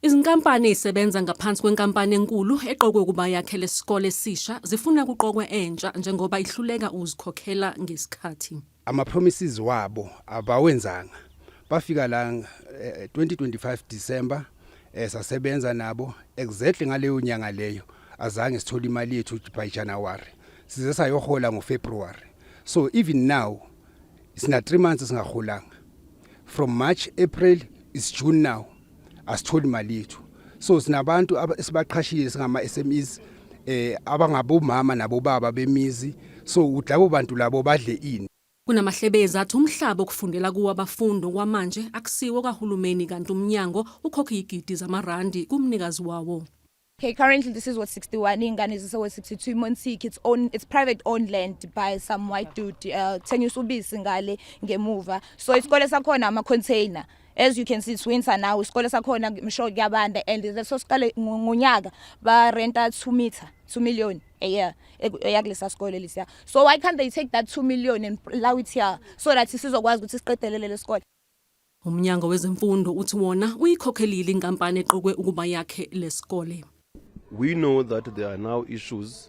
Izinkampani ezisebenza ngaphansi kwenkampani enkulu eqokwe ukuba yakhe lesikole esisha zifuna kuqokwe entsha njengoba ihluleka uzikhokhela ngesikhathi. Ama-promises wabo abawenzanga. Bafika la 2025 December sasebenza nabo exactly ngaleyo nyanga leyo azange sithole imali yethu by January. Size sayohola ngoFebruary. So even now sina 3 months singaholanga. From March, April is June now. Asitholi imali yethu. So sinabantu esibaqhashile singama SMEs abangabomama nabobaba bemizi. So udlabo bantu labo badle ini. Kunamahlebezi athi umhlaba okufundela kuwo abafundi kwamanje akusiwo kahulumeni kanti umnyango ukhokha igidi zamarandi kumnikazi wawo. Okay, currently this is what 61 ingane is what 62 Monsiki. It's private owned land by some white dude. Tenyusa ubisi ngale ngemuva. So isikole sakhona ama container. As you can see, it's winter now. Isikole sakhona msho kuyabanda and leso sikole ngonyaka ba renta 2 million a year eyakulesa sikole lesiya. So why can't they take that 2 million and allow it here so that sizokwazi ukuthi siqedelele lesikole? Umnyango wezemfundo uthi wona uyikhokhelile inkampani eqokwe ukuba yakhe lesikole. We know that there are now issues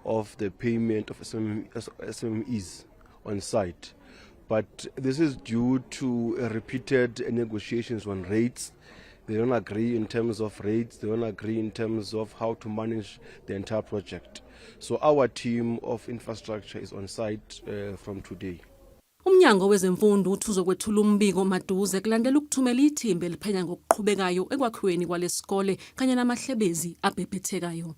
of the payment of SMEs on site, but this is due to repeated negotiations on rates. They don't agree in terms of rates, they don't agree in terms of how to manage the entire project. So our team of infrastructure is on site from today. Umnyango wezemfundo uthi uzokwethula umbiko maduze kulandela ukuthumela ithimba eliphenya ngokuqhubekayo ekwakhiweni kwalesikole kanye namahlebezi abhebhethekayo.